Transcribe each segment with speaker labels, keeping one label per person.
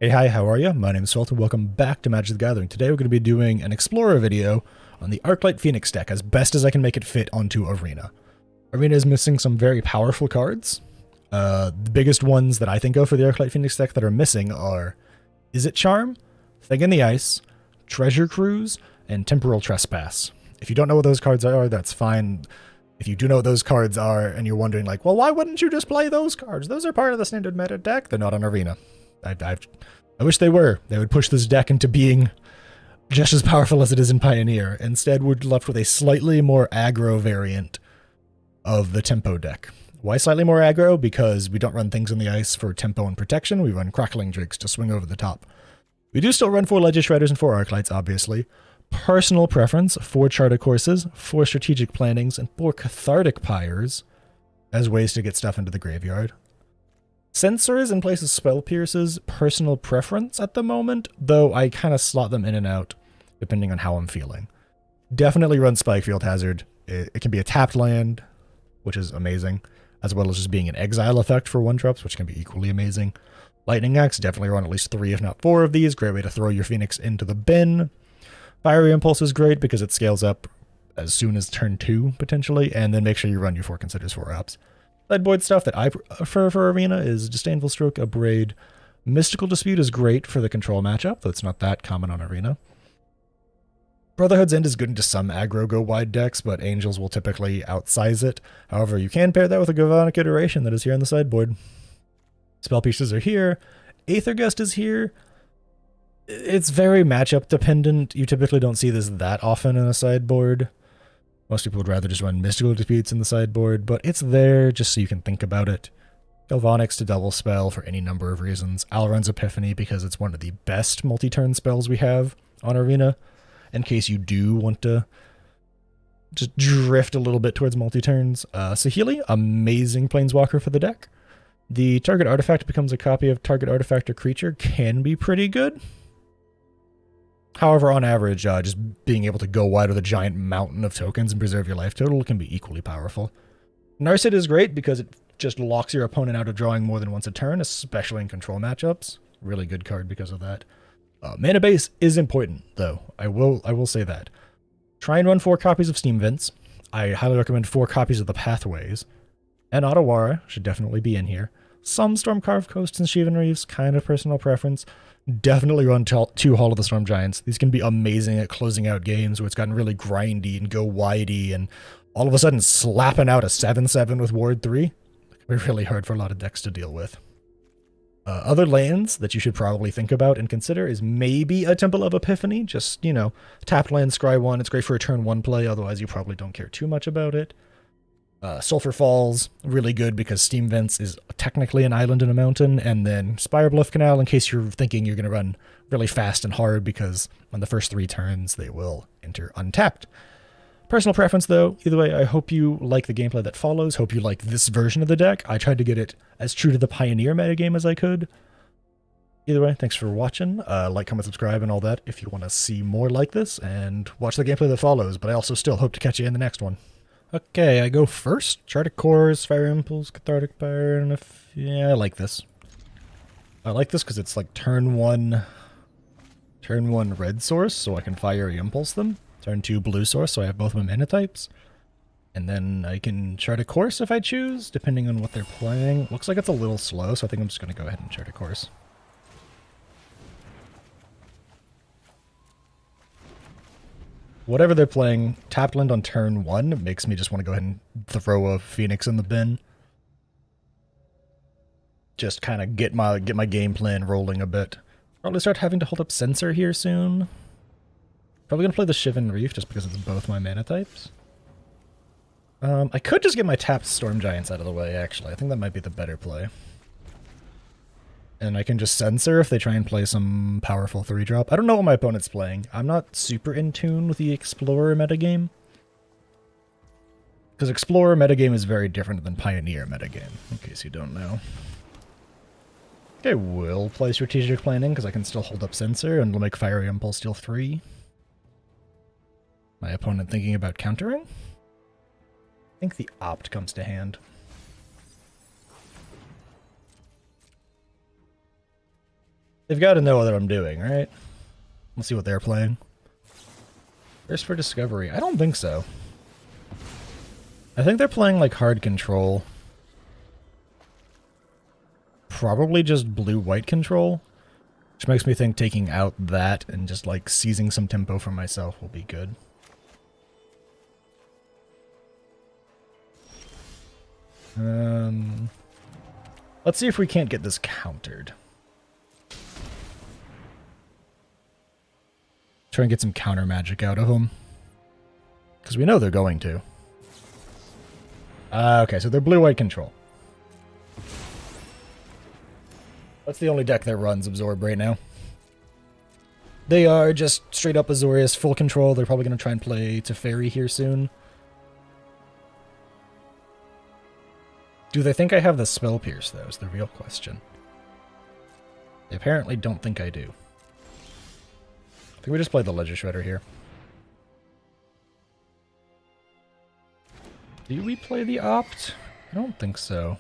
Speaker 1: Hey, hi, how are you? My name is Salt and welcome back to Magic the Gathering. Today we're going to be doing an Explorer video on the Arclight Phoenix deck as best as I can make it fit onto Arena. Arena is missing some very powerful cards. The biggest ones that I think of for the Arclight Phoenix deck that are missing are Izzet Charm, Thing in the Ice, Treasure Cruise, and Temporal Trespass. If you don't know what those cards are, that's fine. If you do know what those cards are and you're wondering like, well, why wouldn't you just play those cards? Those are part of the standard meta deck. They're not on Arena. I wish they were. They would push this deck into being just as powerful as it is in Pioneer. Instead, we're left with a slightly more aggro variant of the tempo deck. Why slightly more aggro? Because we don't run things in the ice for tempo and protection. We run Crackling Drakes to swing over the top. We do still run 4 Ledger Shredders and 4 Arclights, obviously. Personal preference, 4 Charter Courses, 4 Strategic Plannings, and 4 Cathartic Pyres as ways to get stuff into the graveyard. Sensors in place of Spell Pierces, personal preference at the moment, though I kind of slot them in and out depending on how I'm feeling. Definitely run Spikefield Hazard. It can be a tapped land, which is amazing, as well as just being an exile effect for 1-drops, which can be equally amazing. Lightning Axe, definitely run at least 3 if not 4 of these. Great way to throw your Phoenix into the bin. Fiery Impulse is great because it scales up as soon as turn 2, potentially, and then make sure you run your 4 Considers 4 Apps. Sideboard stuff that I prefer for Arena is Disdainful Stroke, Abrade. Mystical Dispute is great for the control matchup, though it's not that common on Arena. Brotherhood's End is good into some aggro go-wide decks, but Angels will typically outsize it. However, you can pair that with a Galvanic Iteration that is here on the sideboard. Spell Pieces are here. Aethergust is here. It's very matchup dependent. You typically don't see this that often in a sideboard. Most people would rather just run Mystical Disputes in the sideboard, but it's there just so you can think about it. Galvanics to double spell for any number of reasons. Alrund's Epiphany because it's one of the best multi-turn spells we have on Arena, in case you do want to just drift a little bit towards multi-turns. Saheeli, amazing Planeswalker for the deck. The target artifact becomes a copy of target artifact or creature can be pretty good. However, on average, just being able to go wide with a giant mountain of tokens and preserve your life total can be equally powerful. Narset is great because it just locks your opponent out of drawing more than once a turn, especially in control matchups. Really good card because of that. Mana base is important, though. I will say that. Try and run 4 copies of Steam Vents. I highly recommend 4 copies of the Pathways. And Otawara should definitely be in here. Some Stormcarved Coasts and Shivan Reefs, kind of personal preference. Definitely run 2 Hall of the Storm Giants. These can be amazing at closing out games where it's gotten really grindy and go widey, and all of a sudden slapping out a 7/7 with Ward 3. It can be really hard for a lot of decks to deal with. Other lands that you should probably think about and consider is maybe a Temple of Epiphany. Just, tapped land, scry 1. It's great for a turn 1 play, otherwise you probably don't care too much about it. Sulphur Falls, really good because Steam Vents is technically an island in a mountain, and then Spire Bluff Canal in case you're thinking you're going to run really fast and hard because on the first 3 turns they will enter untapped. Personal preference though, either way, I hope you like the gameplay that follows, hope you like this version of the deck. I tried to get it as true to the Pioneer metagame as I could. Either way, thanks for watching. Like, comment, subscribe, and all that if you want to see more like this, and watch the gameplay that follows, but I also still hope to catch you in the next one. Okay, I go first. Charter Cores, Fire Impulse, Cathartic Pyre, and yeah, I like this. I like this because it's like turn 1 red source, so I can Fiery Impulse them. Turn 2 blue source, so I have both of my mana types. And then I can Chart a Course if I choose, depending on what they're playing. Looks like it's a little slow, so I think I'm just going to go ahead and Chart a Course. Whatever they're playing, tapped land on turn 1 makes me just want to go ahead and throw a Phoenix in the bin. Just kind of get my game plan rolling a bit. Probably start having to hold up Censor here soon. Probably going to play the Shivan Reef just because it's both my mana types. I could just get my tapped Storm Giants out of the way, actually. I think that might be the better play. And I can just Censor if they try and play some powerful 3-drop. I don't know what my opponent's playing. I'm not super in tune with the Explorer metagame. Because Explorer metagame is very different than Pioneer metagame, in case you don't know. I will play Strategic Planning because I can still hold up Censor and it'll make Fiery Impulse deal 3. My opponent thinking about countering? I think the Opt comes to hand. They've got to know what I'm doing, right? Let's see what they're playing. First for Discovery. I don't think so. I think they're playing like hard control. Probably just blue-white control. Which makes me think taking out that and just like seizing some tempo for myself will be good. Let's see if we can't get this countered. Try and get some counter magic out of them. Because we know they're going to. Okay, so they're blue-white control. That's the only deck that runs Absorb right now. They are just straight up Azorius, full control. They're probably going to try and play Teferi here soon. Do they think I have the Spell Pierce, though, is the real question. They apparently don't think I do. I think we just played the Ledger Shredder here. Do we play the Opt? I don't think so.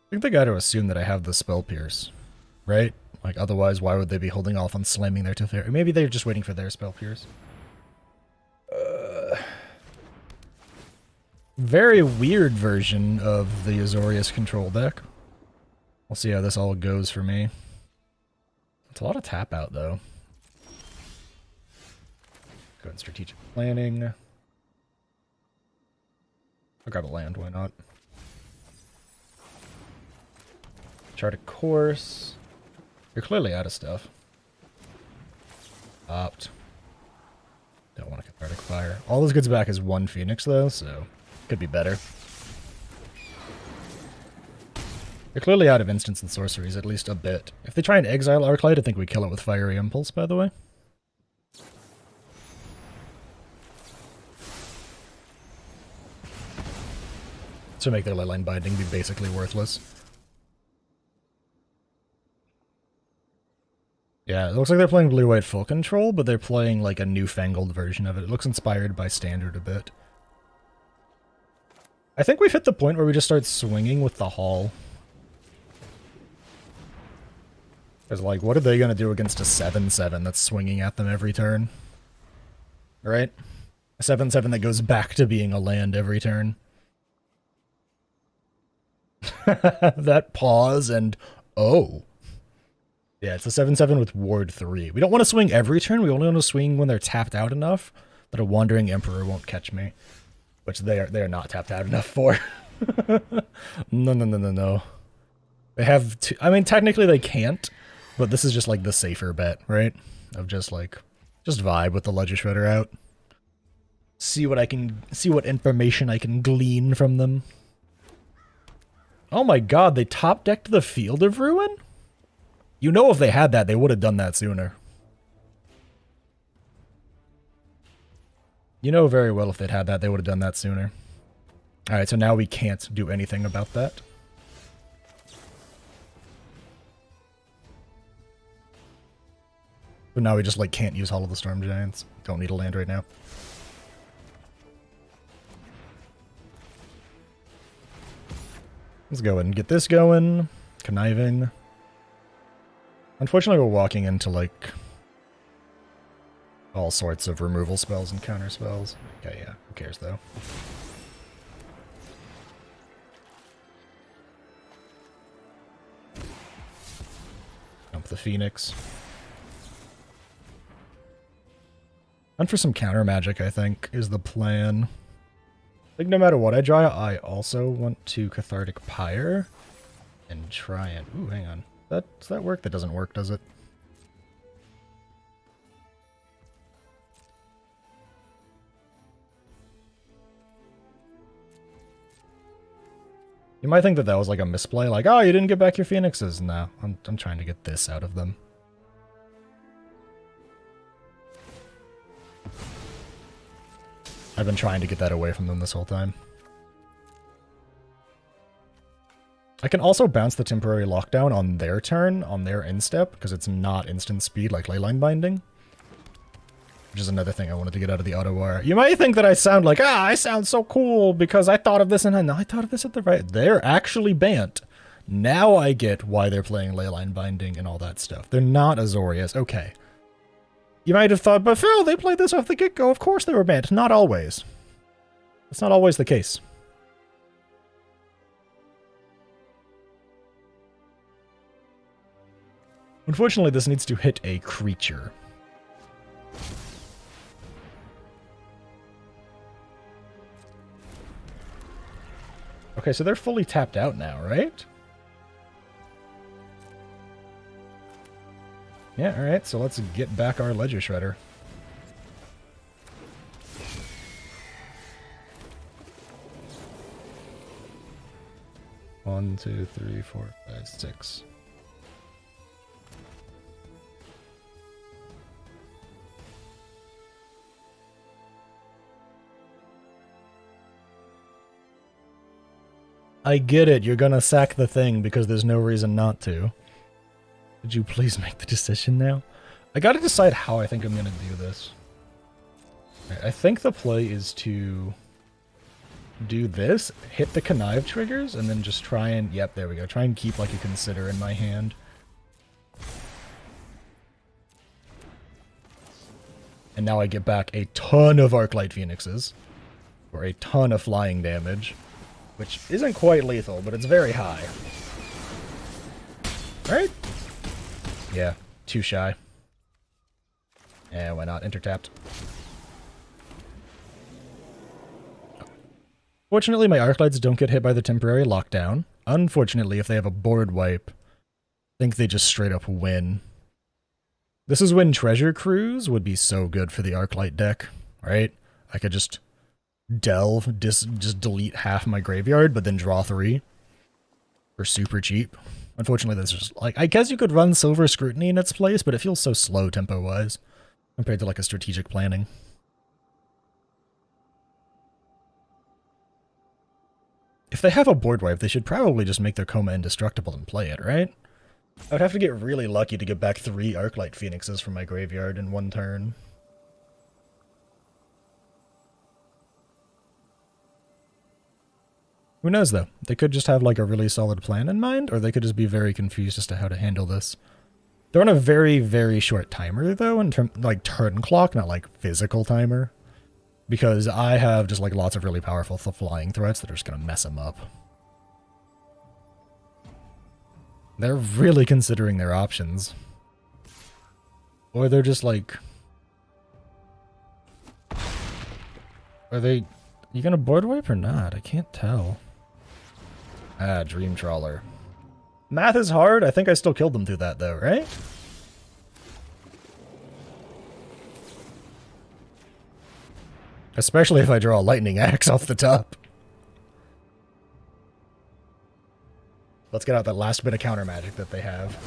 Speaker 1: I think they got to assume that I have the Spell Pierce, right? Like, otherwise, why would they be holding off on slamming their Teferi? Maybe they're just waiting for their Spell Pierce. Very weird version of the Azorius control deck. We'll see how this all goes for me. It's a lot of tap out, though. Go ahead, strategic planning. I'll grab a land, why not? Chart a course. You're clearly out of stuff. Opt. Don't want a Cathartic Fire. All this gets back is one Phoenix, though, so could be better. They're clearly out of instants and sorceries, at least a bit. If they try and exile Arclight, I think we kill it with Fiery Impulse, by the way. To make their Leyline Binding be basically worthless. Yeah, it looks like they're playing blue-white full control, but they're playing like a newfangled version of it. It looks inspired by Standard a bit. I think we've hit the point where we just start swinging with the Hall. Because, like, what are they going to do against a 7/7 that's swinging at them every turn? Right? A 7/7 that goes back to being a land every turn. That pause and, oh. Yeah, it's a 7/7 with Ward 3. We don't want to swing every turn, we only want to swing when they're tapped out enough that a Wandering Emperor won't catch me. Which they are not tapped out enough for. No. They have to, I mean, technically they can't, but this is just like the safer bet, right? Of just like, just vibe with the Ledger Shredder out. See what information I can glean from them. Oh my god, they top decked the Field of Ruin? You know if they had that, they would have done that sooner. You know very well if they'd had that, they would have done that sooner. Alright, so now we can't do anything about that. But now we just, like, can't use Hall of the Storm Giants. Don't need a land right now. Let's go ahead and get this going. Conniving. Unfortunately, we're walking into, like, all sorts of removal spells and counter spells. Okay, yeah. Who cares, though? Dump the Phoenix. And for some counter magic, I think, is the plan. I think no matter what I draw, I also want to Cathartic Pyre and try and... Ooh, hang on. Does that work? That doesn't work, does it? You might think that that was like a misplay, like, oh, you didn't get back your Phoenixes. No, I'm trying to get this out of them. I've been trying to get that away from them this whole time. I can also bounce the temporary lockdown on their turn, on their instep, because it's not instant speed like Leyline Binding. which is another thing I wanted to get out of the auto wire. You might think that I sound like, I sound so cool because I thought of this and I thought of this at the right. They're actually banned. Now I get why they're playing Leyline Binding and all that stuff. They're not Azorius. Okay. You might have thought, but Phil, they played this off the get-go. Of course they were banned. Not always. That's not always the case. Unfortunately, this needs to hit a creature. Okay, so they're fully tapped out now, right? Yeah, alright, so let's get back our Ledger Shredder. One, two, three, four, five, six. I get it, you're gonna sack the thing because there's no reason not to. Could you please make the decision now? I gotta decide how I think I'm gonna do this. I think the play is to do this, hit the connive triggers, and then just try and, yep, there we go, try and keep like a consider in my hand. And now I get back a ton of Arclight Phoenixes, or a ton of flying damage. Which isn't quite lethal, but it's very high. Right? Yeah, too shy. Yeah, why not? Intertapped. Fortunately, my Arclights don't get hit by the temporary lockdown. Unfortunately, if they have a board wipe, I think they just straight up win. This is when Treasure Cruise would be so good for the Arclight deck, right? I could just delve, just delete half my graveyard, but then draw 3 for super cheap. Unfortunately, this is like, I guess you could run Silver Scrutiny in its place, but it feels so slow tempo-wise compared to like a strategic planning. If they have a board wipe, they should probably just make their Coma indestructible and play it, right? I would have to get really lucky to get back 3 Arclight Phoenixes from my graveyard in one turn. Who knows, though? They could just have, like, a really solid plan in mind, or they could just be very confused as to how to handle this. They're on a very, very short timer, though, in terms, like, turn clock, not, like, physical timer. Because I have just, like, lots of really powerful flying threats that are just gonna mess them up. They're really considering their options. Or they're just, like... Are they... You gonna board wipe or not? I can't tell. Ah, Dream Trawler. Math is hard. I think I still killed them through that, though, right? Especially if I draw a Lightning Axe off the top. Let's get out that last bit of counter magic that they have.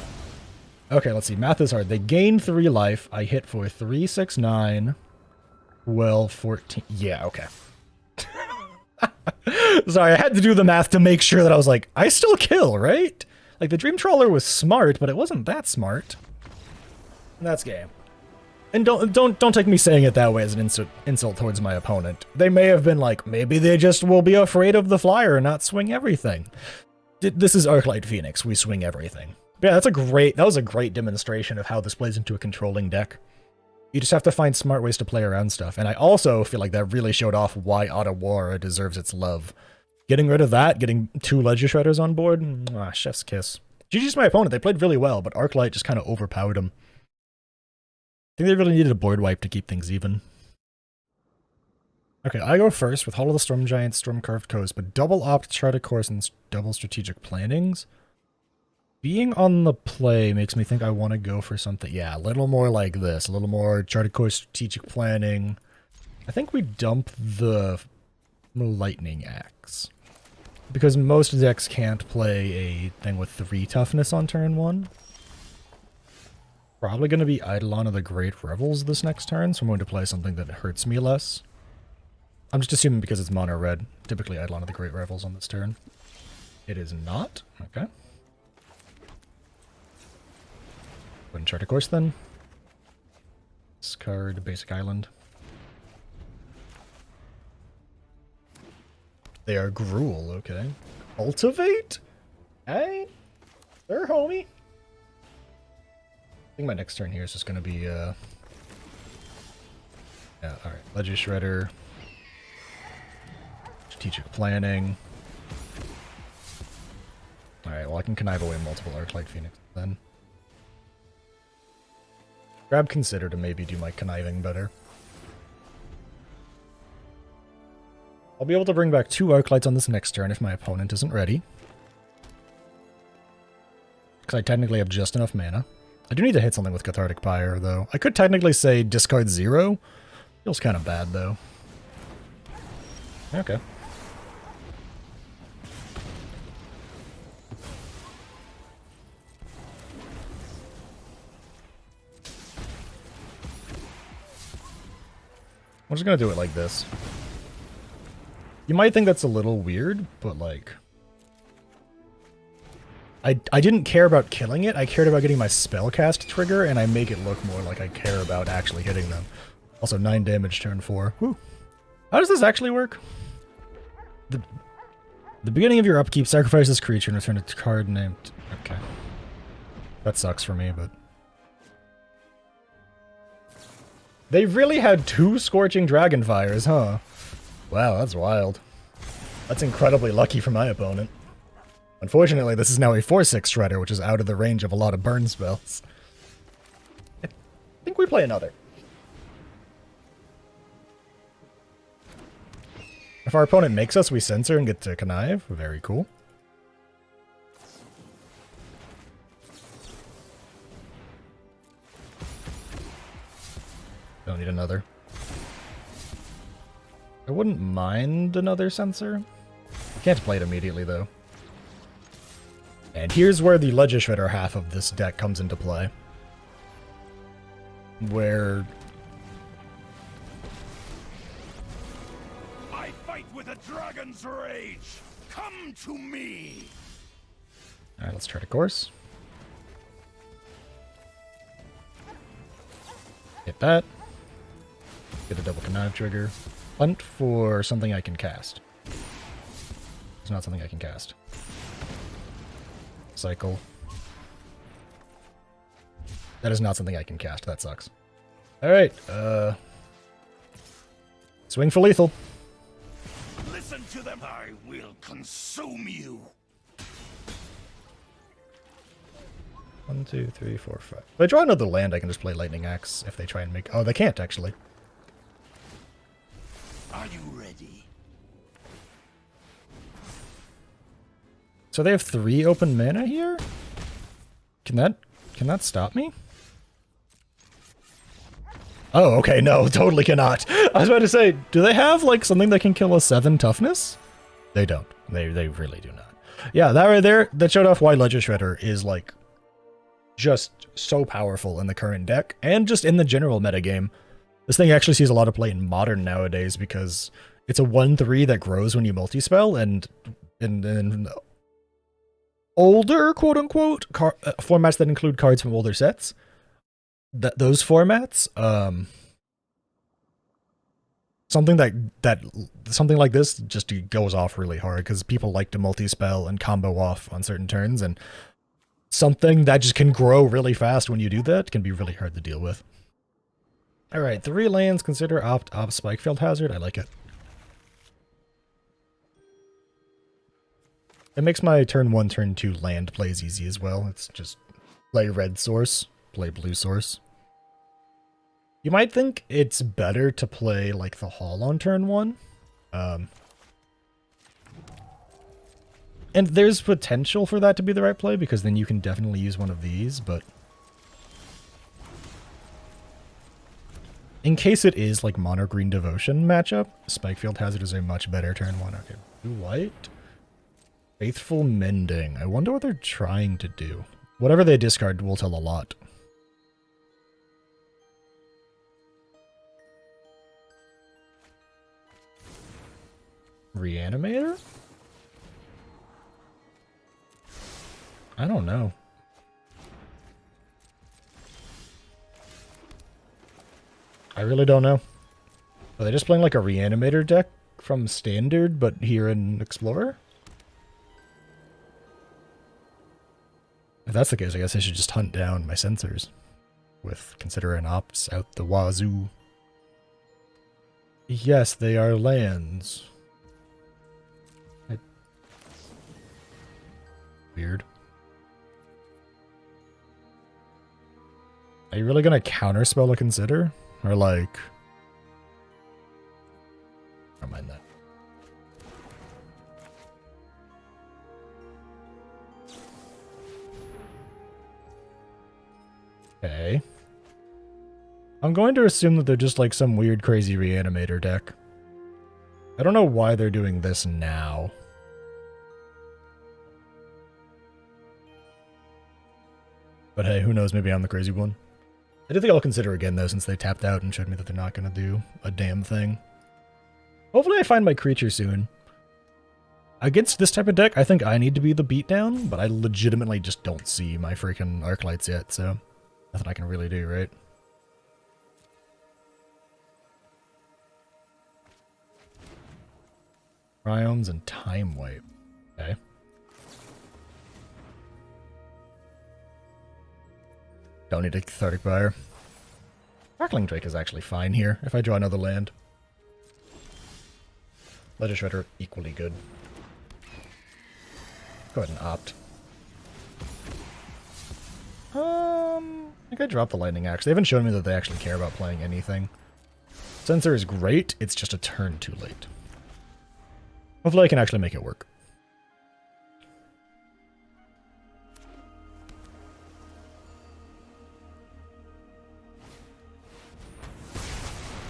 Speaker 1: Okay, let's see. Math is hard. They gain 3 life. I hit for 3, 6, 9, 12, 14. Yeah, okay. Sorry, I had to do the math to make sure that I was like, I still kill, right? Like, the Dream Trawler was smart, but it wasn't that smart. And that's game. And don't take me saying it that way as an insult towards my opponent. They may have been like, maybe they just will be afraid of the flyer and not swing everything. This is Arclight Phoenix. We swing everything. But yeah, that was a great demonstration of how this plays into a controlling deck. You just have to find smart ways to play around stuff. And I also feel like that really showed off why Otawara deserves its love. Getting rid of that, getting 2 Ledger Shredders on board, chef's kiss. GG's my opponent. They played really well, but Arclight just kind of overpowered them. I think they really needed a board wipe to keep things even. Okay, I go first with Hall of the Storm Giants, Storm Carved Coast, but double opt Charted Course and double strategic plannings. Being on the play makes me think I want to go for something, yeah, a little more like this, a little more Charted Course strategic planning. I think we dump the Lightning Axe. Because most decks can't play a thing with 3 toughness on turn 1. Probably going to be Eidolon of the Great Revels this next turn, so I'm going to play something that hurts me less. I'm just assuming because it's mono red. Typically Eidolon of the Great Revels on this turn. It is not. Okay. Wouldn't chart a course then. Discard basic island. They are Gruul, okay. Cultivate? Hey, they're homie. I think my next turn here is just gonna be yeah, alright. Ledger Shredder. Strategic planning. Alright, well I can connive away multiple Arclight Phoenix then. Grab Consider to maybe do my conniving better. I'll be able to bring back 2 Arclights on this next turn if my opponent isn't ready. Because I technically have just enough mana. I do need to hit something with Cathartic Pyre, though. I could technically say discard 0. Feels kind of bad, though. Okay. I'm just gonna do it like this. You might think that's a little weird, but like... I didn't care about killing it, I cared about getting my spellcast trigger, and I make it look more like I care about actually hitting them. Also, 9 damage turn 4. Whew. How does this actually work? The beginning of your upkeep, sacrifice this creature and return a card named... Okay. That sucks for me, but... They really had 2 Scorching Dragonfires, huh? Wow, that's wild. That's incredibly lucky for my opponent. Unfortunately, this is now a 4/6 Shredder, which is out of the range of a lot of burn spells. I think we play another. If our opponent makes us, we censor and get to connive. Very cool. Don't need another. I wouldn't mind another censor. Can't play it immediately, though. And here's where the Ledger Shredder half of this deck comes into play. Where...
Speaker 2: I fight with a dragon's rage! Come to me!
Speaker 1: Alright, let's try to course. Hit that. Get a double connive trigger. Hunt for something I can cast. It's not something I can cast. Cycle. That is not something I can cast. That sucks. Alright, swing for lethal.
Speaker 2: Listen to them! I will consume you!
Speaker 1: 1, 2, 3, 4, 5. If I draw another land, I can just play Lightning Axe if they try and make... Oh, they can't, actually.
Speaker 2: Are you ready?
Speaker 1: So they have 3 open mana here? Can that stop me? Oh, okay, no, totally cannot. I was about to say, do they have, like, something that can kill a 7 toughness? They don't. They really do not. Yeah, that right there, that showed off why Ledger Shredder is, like, just so powerful in the current deck, and just in the general metagame. This thing actually sees a lot of play in Modern nowadays, because it's a 1/3 that grows when you multispell, and in older, quote-unquote, formats that include cards from older sets, those formats, something like this just goes off really hard because people like to multi-spell and combo off on certain turns, and something that just can grow really fast when you do that can be really hard to deal with. All right, 3 lands. Consider opt Spikefield Hazard. I like it. It makes my turn 1, turn 2 land plays easy as well. It's just play red source, play blue source. You might think it's better to play like the Hall on turn 1. And there's potential for that to be the right play, because then you can definitely use one of these, but in case it is like Mono Green Devotion matchup, Spikefield Hazard is a much better turn 1. Okay, blue white. Faithful Mending. I wonder what they're trying to do. Whatever they discard will tell a lot. Reanimator? I don't know. I really don't know. Are they just playing like a Reanimator deck from Standard, but here in Explorer? If that's the case, I guess I should just hunt down my sensors with Considerate Ops out the wazoo. Yes, they are lands. Weird. Are you really gonna counterspell a Consider? Or like... Never mind that. Okay. I'm going to assume that they're just like some weird crazy Reanimator deck. I don't know why they're doing this now. But hey, who knows, maybe I'm the crazy one. I do think I'll consider again though, since they tapped out and showed me that they're not going to do a damn thing. Hopefully I find my creature soon. Against this type of deck, I think I need to be the beatdown, but I legitimately just don't see my freaking Arclights yet, so nothing I can really do, right? Cryomes and Time Wipe. Okay. Don't need a Cathartic Buyer. Crackling Drake is actually fine here if I draw another land. Ledger Shredder, equally good. Go ahead and opt. I think I dropped the Lightning Axe. They haven't shown me that they actually care about playing anything. Sensor is great, it's just a turn too late. Hopefully I can actually make it work.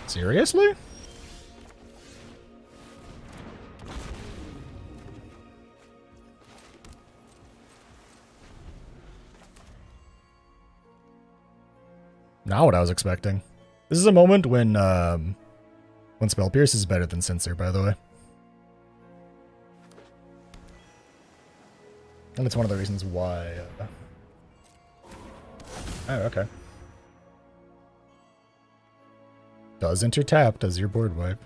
Speaker 1: Seriously? Not what I was expecting. This is a moment when Spell Pierce is better than Censor, by the way. And it's one of the reasons why... Oh, okay. Does intertap, does your board wipe.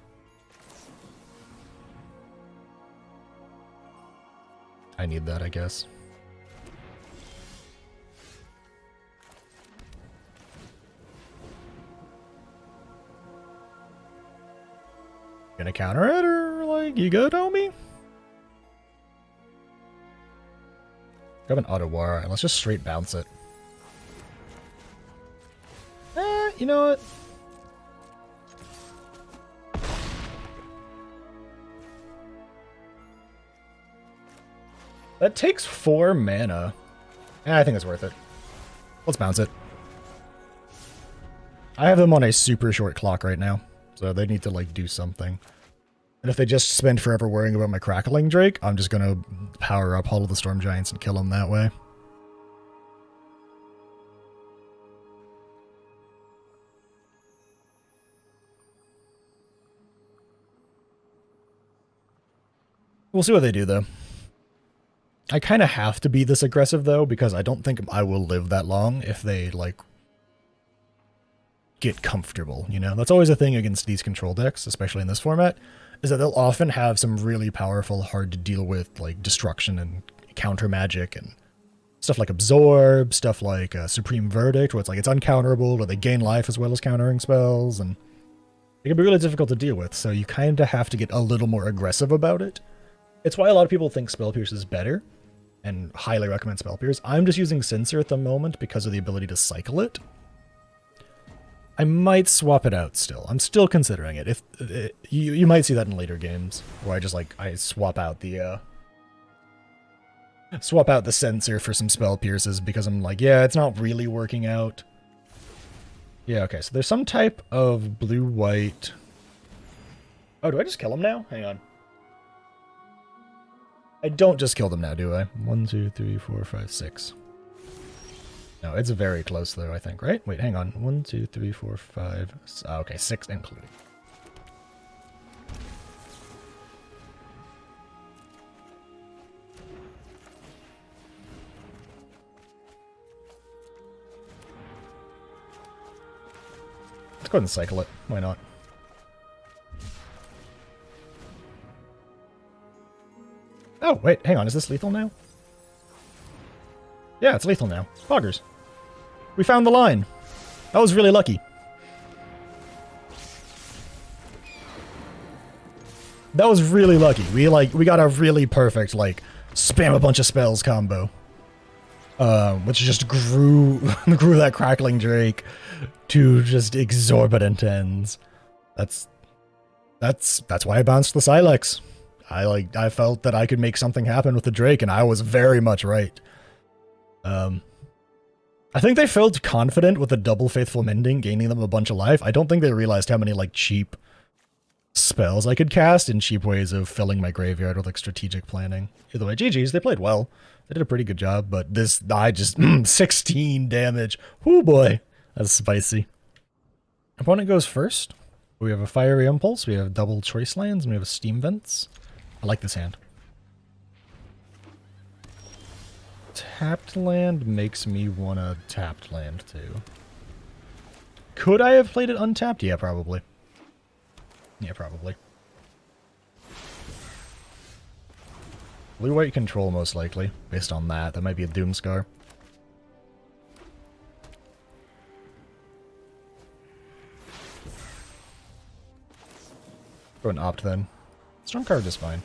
Speaker 1: I need that, I guess. Gonna counter it, or like, you good, homie? Grab an Ottawa, and let's just straight bounce it. You know what? That takes 4 mana. I think it's worth it. Let's bounce it. I have them on a super short clock right now, so they need to, like, do something. And if they just spend forever worrying about my Crackling Drake, I'm just gonna power up Hull of the Storm Giants and kill them that way. We'll see what they do, though. I kind of have to be this aggressive, though, because I don't think I will live that long if they, like, get comfortable, you know? That's always a thing against these control decks, especially in this format, is that they'll often have some really powerful, hard-to-deal-with, like, destruction and counter magic and stuff like Absorb, stuff like Supreme Verdict, where it's like it's uncounterable, or they gain life as well as countering spells, and it can be really difficult to deal with, so you kind of have to get a little more aggressive about it. It's why a lot of people think Spell Pierce is better, and highly recommend Spell Pierce. I'm just using Censor at the moment because of the ability to cycle it. I might swap it out still. I'm still considering it. If you might see that in later games, where I swap out the Censor for some Spell Pierces because I'm like, yeah, it's not really working out. Yeah, okay, so there's some type of blue-white... Oh, do I just kill him now? Hang on. I don't just kill them now, do I? 1, 2, 3, 4, 5, 6. No, it's very close though, I think, right? Wait, hang on. 1, 2, 3, 4, 5... okay, 6 including. Let's go ahead and cycle it. Why not? Oh, wait, hang on. Is this lethal now? Yeah, it's lethal now. Poggers. We found the line. That was really lucky. That was really lucky. We got a really perfect, like, spam a bunch of spells combo. Which just grew that Crackling Drake to just exorbitant ends. That's why I bounced the Sylex. I felt that I could make something happen with the Drake, and I was very much right. I think they felt confident with the double Faithful Mending, gaining them a bunch of life. I don't think they realized how many, like, cheap spells I could cast in cheap ways of filling my graveyard with, like, strategic planning. Either way, GG's, they played well. They did a pretty good job, but this, I just, 16 damage. Whoo boy, that's spicy. Opponent goes first. We have a Fiery Impulse, we have double Choice Lands, and we have a Steam Vents. I like this hand. Tapped land makes me want a tapped land too. Could I have played it untapped? Yeah, probably. Yeah, probably. Blue-white control, most likely. Based on that. That might be a Doomscar. Go and opt then. Storm card is fine.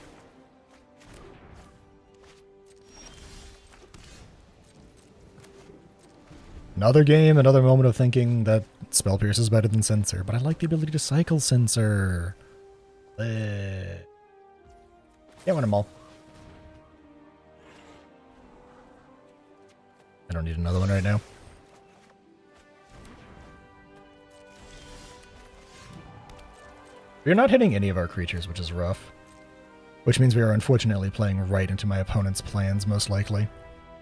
Speaker 1: Another game, another moment of thinking that Spell Pierce is better than Censor, but I like the ability to cycle Censor. Can't win them all. I don't need another one right now. We're not hitting any of our creatures, which is rough. Which means we are unfortunately playing right into my opponent's plans, most likely.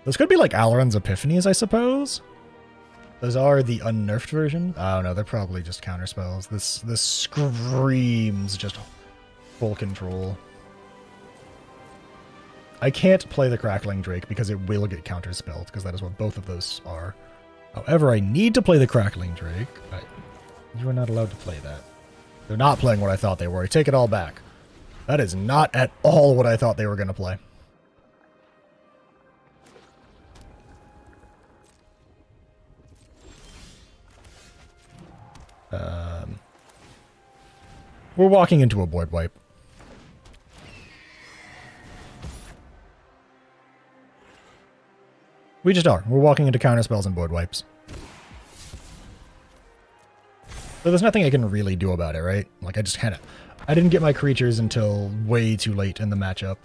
Speaker 1: Those could be like Alaron's Epiphanies, I suppose. Those are the unnerfed version. Oh no, they're probably just counter spells. This screams just full control. I can't play the Crackling Drake because it will get counterspelled, because that is what both of those are. However, I need to play the Crackling Drake. You are not allowed to play that. They're not playing what I thought they were. I take it all back. That is not at all what I thought they were going to play. We're walking into a board wipe. We just are. We're walking into counter spells and board wipes. So there's nothing I can really do about it, right? Like, I didn't get my creatures until way too late in the matchup.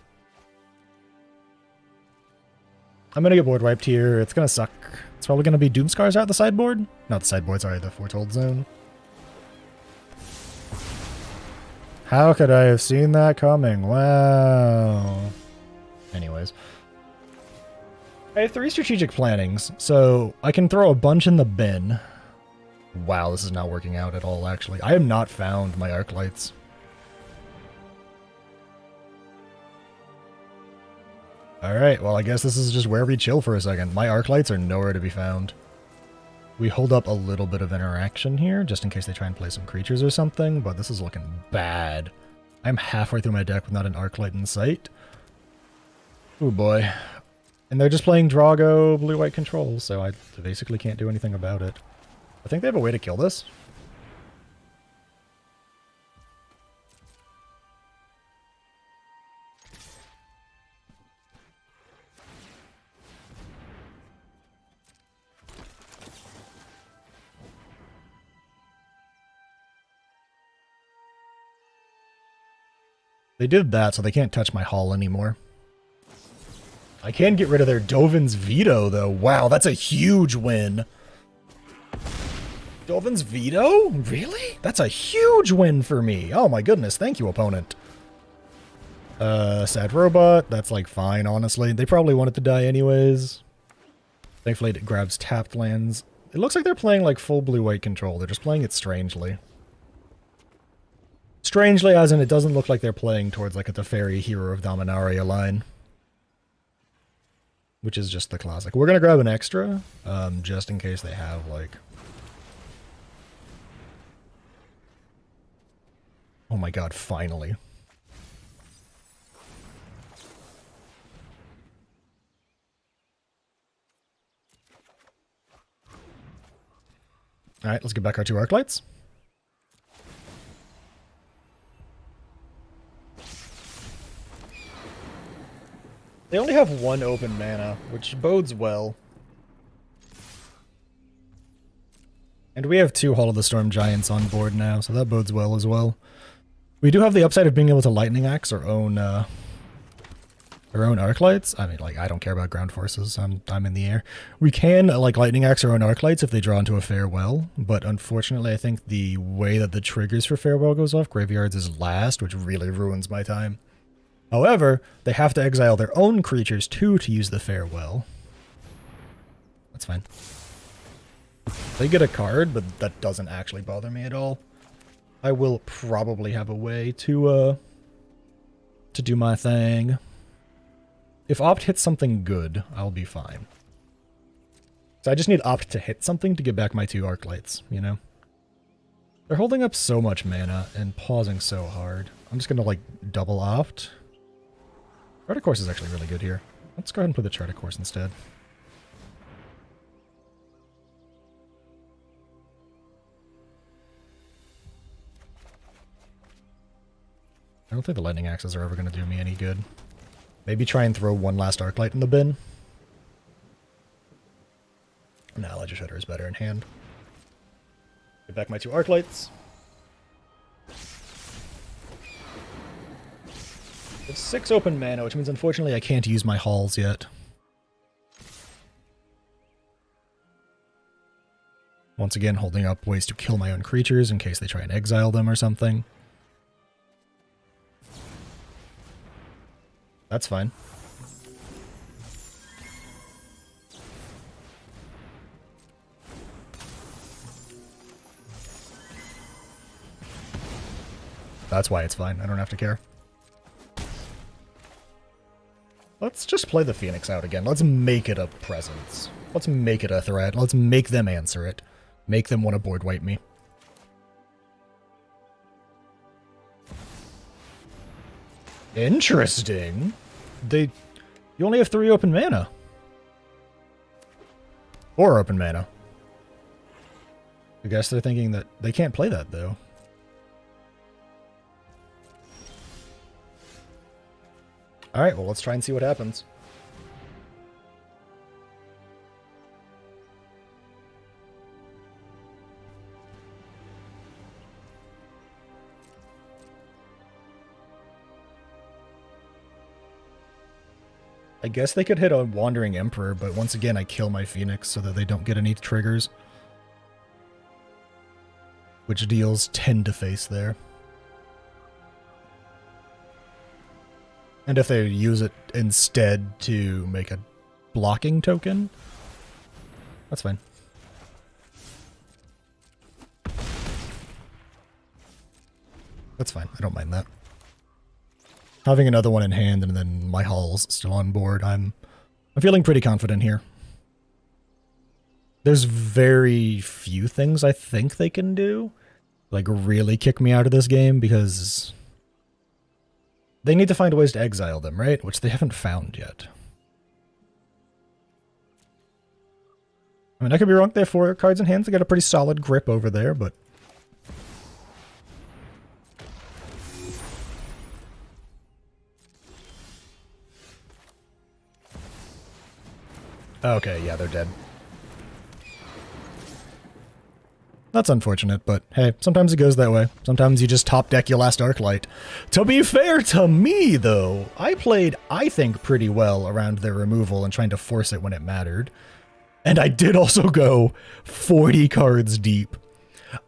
Speaker 1: I'm gonna get board wiped here. It's gonna suck. It's probably gonna be Doomscars out the sideboard? Not the sideboard, sorry, the Foretold Zone. How could I have seen that coming? Wow. Anyways. I have 3 strategic plannings, so I can throw a bunch in the bin. Wow, this is not working out at all, actually. I have not found my Arclights. Alright, well I guess this is just where we chill for a second. My Arclights are nowhere to be found. We hold up a little bit of interaction here, just in case they try and play some creatures or something, but this is looking bad. I'm halfway through my deck with not an Arclight in sight. Ooh boy. And they're just playing Drago blue-white control, so I basically can't do anything about it. I think they have a way to kill this. They did that, so they can't touch my Hall anymore. I can get rid of their Dovin's Veto, though. Wow, that's a huge win. Dovin's Veto? Really? That's a huge win for me. Oh my goodness, thank you, opponent. Sad Robot, that's like fine, honestly. They probably want it to die anyways. Thankfully it grabs tapped lands. It looks like they're playing like full blue-white control. They're just playing it strangely. Strangely, as in it doesn't look like they're playing towards like a Teferi Hero of Dominaria line. Which is just the classic. We're gonna grab an extra, just in case they have like... Oh my god, finally. Alright, let's get back our 2 Arclights. They only have 1 open mana, which bodes well. And we have 2 Hall of the Storm Giants on board now, so that bodes well as well. We do have the upside of being able to Lightning Axe our own Arclights. I mean, like, I don't care about ground forces. I'm in the air. We can, like, Lightning Axe our own Arclights if they draw into a Farewell, but unfortunately I think the way that the triggers for Farewell goes off, Graveyards is last, which really ruins my time. However, they have to exile their own creatures too to use the Farewell. That's fine. They get a card, but that doesn't actually bother me at all. I will probably have a way to do my thing. If Opt hits something good, I'll be fine. So I just need Opt to hit something to get back my 2 Arclights, you know? They're holding up so much mana and pausing so hard. I'm just gonna, like, double Opt. Charted Course is actually really good here. Let's go ahead and play the Charted Course instead. I don't think the Lightning Axes are ever going to do me any good. Maybe try and throw 1 last Arclight in the bin. Nah, Ledger Shredder is better in hand. Get back my 2 Arclights. It's 6 open mana, which means unfortunately I can't use my halls yet. Once again, holding up ways to kill my own creatures in case they try and exile them or something. That's fine. That's why it's fine. I don't have to care. Let's just play the Phoenix out again. Let's make it a presence. Let's make it a threat. Let's make them answer it. Make them want to board wipe me. Interesting. You only have 3 open mana. 4 open mana. I guess they're thinking that they can't play that, though. Alright, well, let's try and see what happens. I guess they could hit a Wandering Emperor, but once again I kill my Phoenix so that they don't get any triggers. Which deals 10 to face there. And if they use it instead to make a blocking token, that's fine. That's fine, I don't mind that. Having another one in hand and then my Hall's still on board, I'm feeling pretty confident here. There's very few things I think they can do, like really kick me out of this game, because they need to find ways to exile them, right? Which they haven't found yet. I mean, I could be wrong, they have 4 cards in hand, they got a pretty solid grip over there, but... Okay, yeah, they're dead. That's unfortunate, but hey, sometimes it goes that way. Sometimes you just top deck your last Arclight. To be fair to me, though, I played, I think, pretty well around their removal and trying to force it when it mattered. And I did also go 40 cards deep.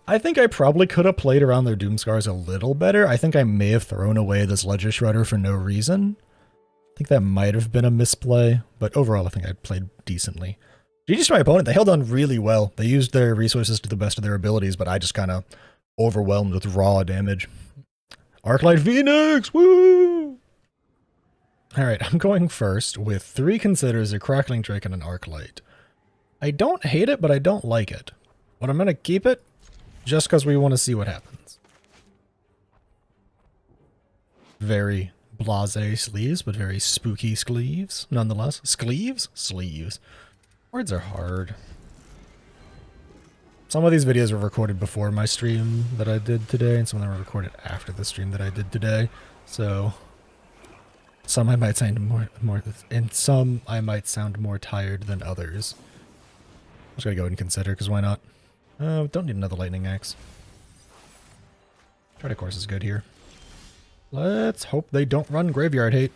Speaker 1: I think I probably could have played around their Doomskars a little better. I think I may have thrown away this Ledger Shredder for no reason. I think that might have been a misplay, but overall I think I played decently. GG's to my opponent, they held on really well. They used their resources to the best of their abilities, but I just kind of overwhelmed with raw damage. Arclight Phoenix! Woo! Alright, I'm going first with 3 Considers, a Crackling Drake, and an Arclight. I don't hate it, but I don't like it. But I'm going to keep it just because we want to see what happens. Very blasé sleeves, but very spooky sleeves, nonetheless. Sleeves? Sleeves. Words are hard. Some of these videos were recorded before my stream that I did today, and some of them were recorded after the stream that I did today. So some I might sound more, and some I might sound more tired than others. I'm just gonna go ahead and consider, because why not? Don't need another lightning axe. Try to course is good here. Let's hope they don't run graveyard hate.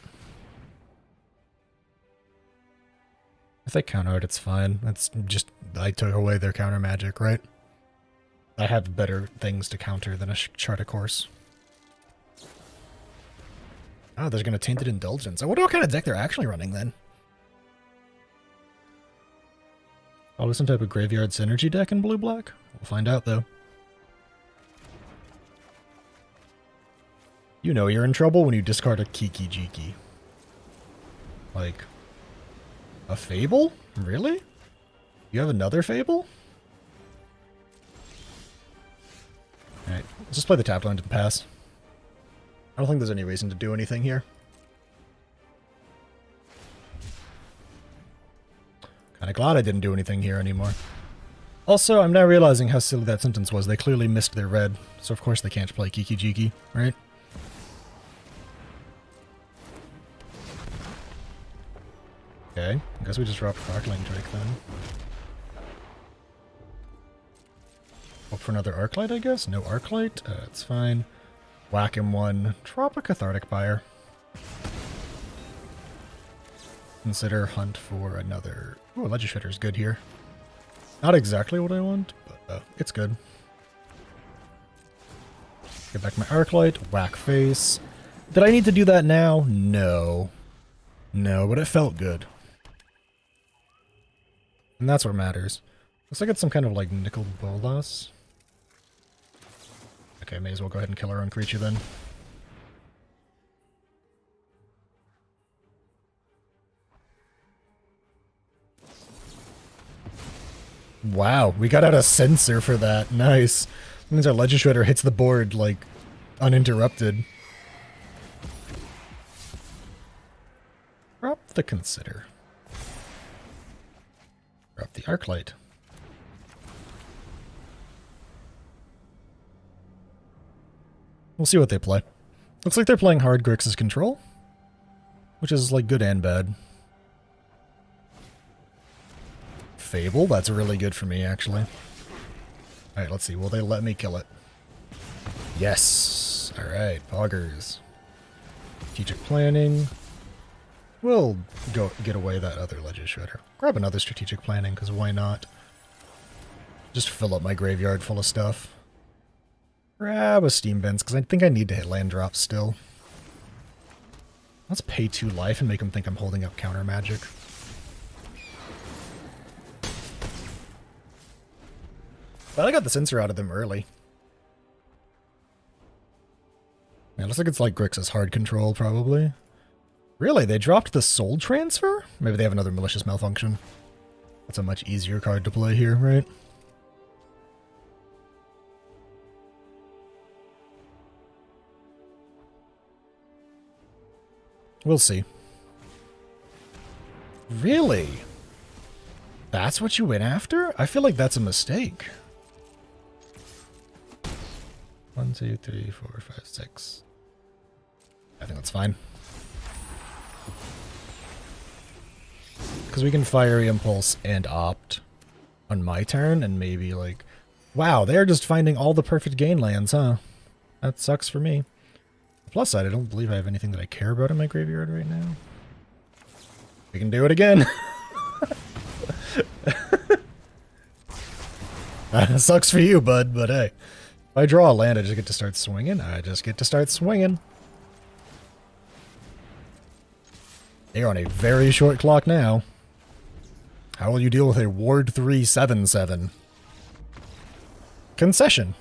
Speaker 1: If they counter it, it's fine. That's just, I took away their counter magic, right? I have better things to counter than a chart of course. Oh, there's gonna Tainted Indulgence. I wonder what kind of deck they're actually running then. Probably some type of graveyard synergy deck in blue-black. We'll find out though. You know you're in trouble when you discard a Kiki Jiki. Like, a Fable? Really? You have another Fable? Alright, let's just play the tap line to pass. I don't think there's any reason to do anything here. Kinda glad I didn't do anything here anymore. Also, I'm now realizing how silly that sentence was. They clearly missed their red, so of course they can't play Kiki Jiki, right? Okay, I guess we just dropped Arclight Drake then. Hope for another Arclight, I guess? No Arclight? It's fine. Whack him one. Drop a Cathartic Buyer. Consider hunt for another... Ooh, a Legislator's good here. Not exactly what I want, but it's good. Get back my Arclight. Whack face. Did I need to do that now? No. No, but it felt good. And that's what matters. Looks like it's some kind of like nickel bolas. Okay, may as well go ahead and kill our own creature then. Wow, we got out a sensor for that. Nice. That means our Legislator hits the board like uninterrupted. Drop the Consider. Drop the Arclight. We'll see what they play. Looks like they're playing hard Grixis Control, which is like good and bad. Fable, that's really good for me actually. Alright, let's see. Will they let me kill it? Yes! Alright, poggers. Strategic planning. We'll go get away that other Legislator. Grab another strategic planning, because why not? Just fill up my graveyard full of stuff. Grab a Steam Vents, because I think I need to hit land drops still. Let's pay 2 life and make them think I'm holding up counter magic. But I got the sensor out of them early. Yeah, looks like it's like Grixis hard control, probably. Really? They dropped the Soul Transfer? Maybe they have another Malicious Malfunction. That's a much easier card to play here, right? We'll see. Really? That's what you went after? I feel like that's a mistake. 1, 2, 3, 4, 5, 6. I think that's fine. Because we can Fiery Impulse and Opt on my turn, and maybe like... Wow, they're just finding all the perfect gain lands, huh? That sucks for me. Plus side, I don't believe I have anything that I care about in my graveyard right now. We can do it again! Sucks for you, bud, but hey. If I draw a land, I just get to start swinging. They're on a very short clock now. How will you deal with a Ward 3 7/7? Concession.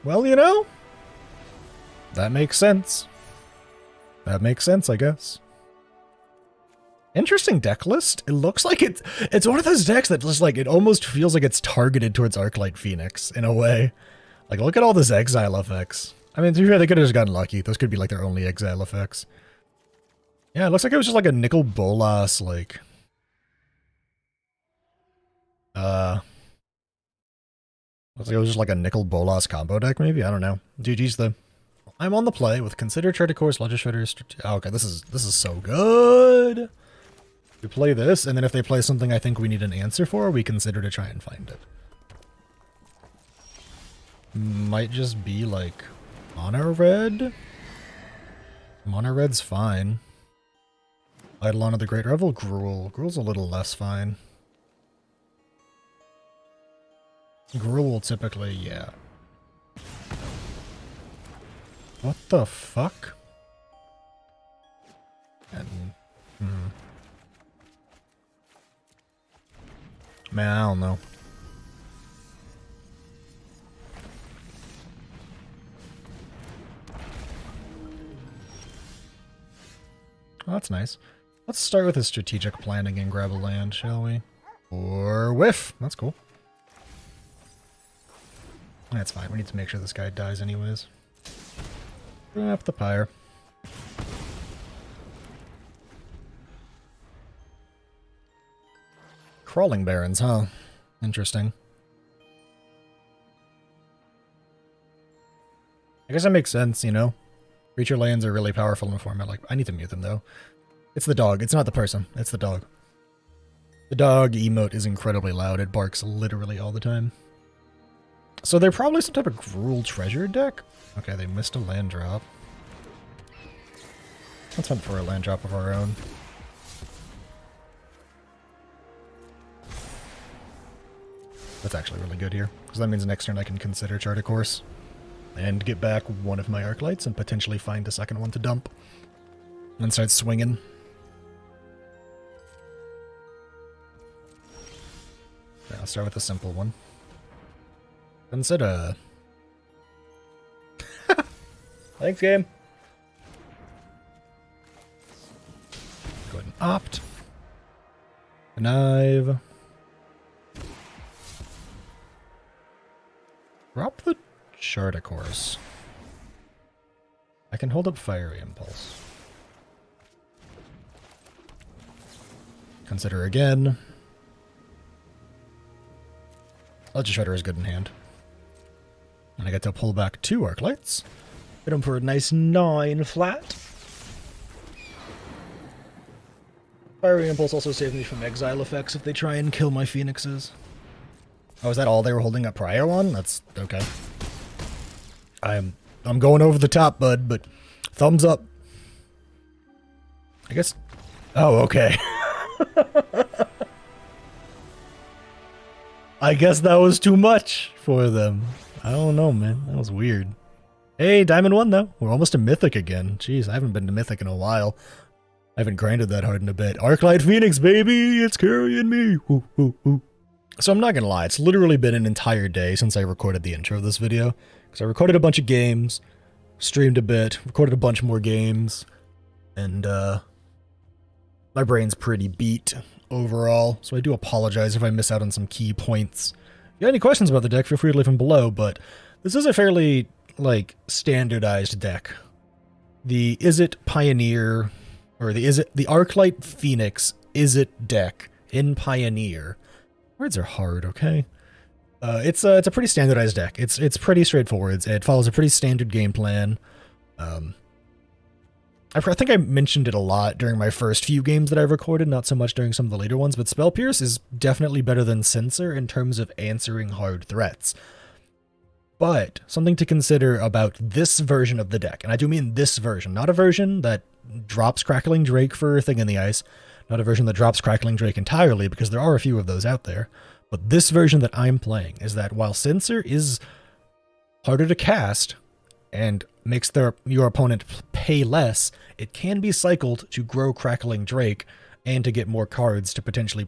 Speaker 1: Well, you know, that makes sense. That makes sense, I guess. Interesting deck list. It looks like it's one of those decks that just like, it almost feels like it's targeted towards Arclight Phoenix in a way. Like, look at all this exile effects. I mean, to be fair, they could have just gotten lucky. Those could be like their only exile effects. Yeah, it looks like it was just like a Nicol Bolas, like... Looks like it was just like a Nicol Bolas combo deck, maybe? I don't know. GG's though. I'm on the play with Consider, Charter Course, Ledger Shredder... Oh, okay, this is so good! We play this, and then if they play something I think we need an answer for, we consider to try and find it. Might just be like Mono Red? Mono Red's fine. Eidolon of the Great Revel, Gruul. Gruul's a little less fine. Gruul will typically, yeah. What the fuck? And, Man, I don't know. Oh, that's nice. Let's start with a strategic planning and grab a land, shall we? Or whiff. That's cool. That's fine. We need to make sure this guy dies anyways. Up the pyre. Crawling Barons, huh? Interesting. I guess that makes sense, you know? Creature lands are really powerful in a format like... I need to mute them, though. It's the dog. It's not the person. It's the dog. The dog emote is incredibly loud. It barks literally all the time. So they're probably some type of Gruul treasure deck? Okay, they missed a land drop. Let's hunt for a land drop of our own. That's actually really good here, because that means next turn I can consider Charter Course. And get back one of my Arclights and potentially find a second one to dump. And start swinging. Yeah, I'll start with a simple one. Consider. Thanks, game. Go ahead and opt. Connive. Drop the Charter Course. I can hold up Fiery Impulse. Consider again. Ledger Shredder is good in hand. And I get to pull back 2 Arclights. Hit them for a nice 9 flat. Fiery Impulse also saves me from exile effects if they try and kill my Phoenixes. Oh, is that all they were holding up prior on? That's okay. I'm going over the top, bud, but thumbs up. I guess... Oh, okay. I guess that was too much for them. I don't know, man. That was weird. Hey, Diamond 1, though. We're almost to Mythic again. Jeez, I haven't been to Mythic in a while. I haven't grinded that hard in a bit. Arclight Phoenix, baby! It's carrying me! Ooh, ooh, ooh. So I'm not gonna lie, it's literally been an entire day since I recorded the intro of this video. Because I recorded a bunch of games, streamed a bit, recorded a bunch more games, and my brain's pretty beat overall, so I do apologize if I miss out on some key points. If you have any questions about the deck, feel free to leave them below, but this is a fairly, like, standardized deck. The Izzet Pioneer, or the Arclight Phoenix Izzet deck in Pioneer. Words are hard, okay? It's a pretty standardized deck. It's pretty straightforward. It follows a pretty standard game plan. I think I mentioned it a lot during my first few games that I've recorded, not so much during some of the later ones, but Spell Pierce is definitely better than Censor in terms of answering hard threats. But something to consider about this version of the deck, and I do mean this version, not a version that drops Crackling Drake for a Thing in the Ice, not a version that drops Crackling Drake entirely, because there are a few of those out there. But this version that I'm playing is that while Censor is harder to cast and makes your opponent pay less, it can be cycled to grow Crackling Drake and to get more cards to potentially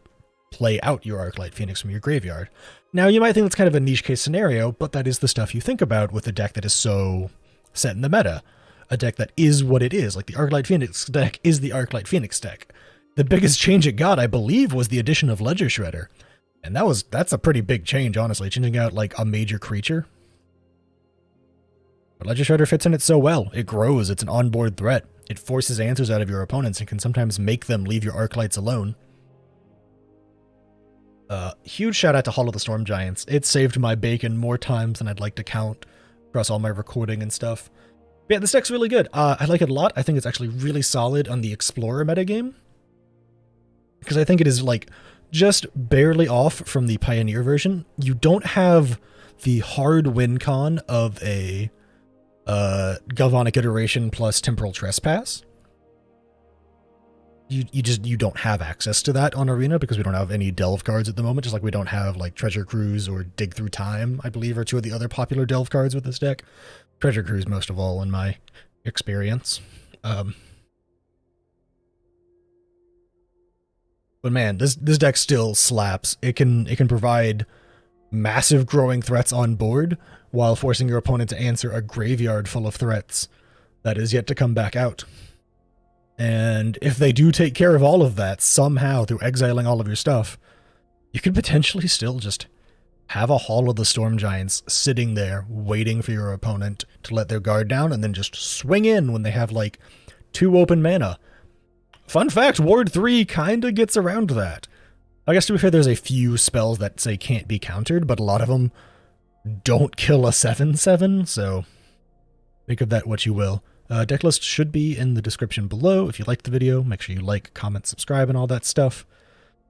Speaker 1: play out your Arclight Phoenix from your graveyard. Now, you might think that's kind of a niche case scenario, but that is the stuff you think about with a deck that is so set in the meta. A deck that is what it is. Like, the Arclight Phoenix deck is the Arclight Phoenix deck. The biggest change it got, I believe, was the addition of Ledger Shredder. And that's a pretty big change, honestly, changing out, like, a major creature. But Ledger Shredder fits in it so well. It grows, it's an onboard threat. It forces answers out of your opponents and can sometimes make them leave your Arclights alone. Huge shout out to Hall of the Storm Giants. It saved my bacon more times than I'd like to count across all my recording and stuff. But yeah, this deck's really good. I like it a lot. I think it's actually really solid on the Explorer metagame. Because I think it is, like, just barely off from the Pioneer version. You don't have the hard win con of a Galvanic Iteration plus Temporal Trespass. You don't have access to that on Arena because we don't have any Delve cards at the moment, just like we don't have like Treasure Cruise or Dig Through Time, I believe, are two of the other popular Delve cards with this deck. Treasure Cruise most of all in my experience. But man, this deck still slaps. It can provide massive growing threats on board while forcing your opponent to answer a graveyard full of threats that is yet to come back out. And if they do take care of all of that somehow through exiling all of your stuff, you could potentially still just have a Hall of the Storm Giants sitting there waiting for your opponent to let their guard down and then just swing in when they have like 2 open mana. Fun fact, Ward 3 kinda gets around that. I guess to be fair, there's a few spells that say can't be countered, but a lot of them don't kill a 7/7, so make of that what you will. Deck list should be in the description below. If you liked the video, make sure you like, comment, subscribe, and all that stuff.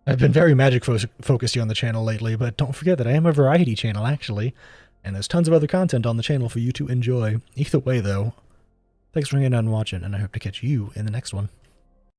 Speaker 1: I've been very Magic focused here on the channel lately, but don't forget that I am a variety channel, actually, and there's tons of other content on the channel for you to enjoy. Either way, though, thanks for hanging out and watching, and I hope to catch you in the next one.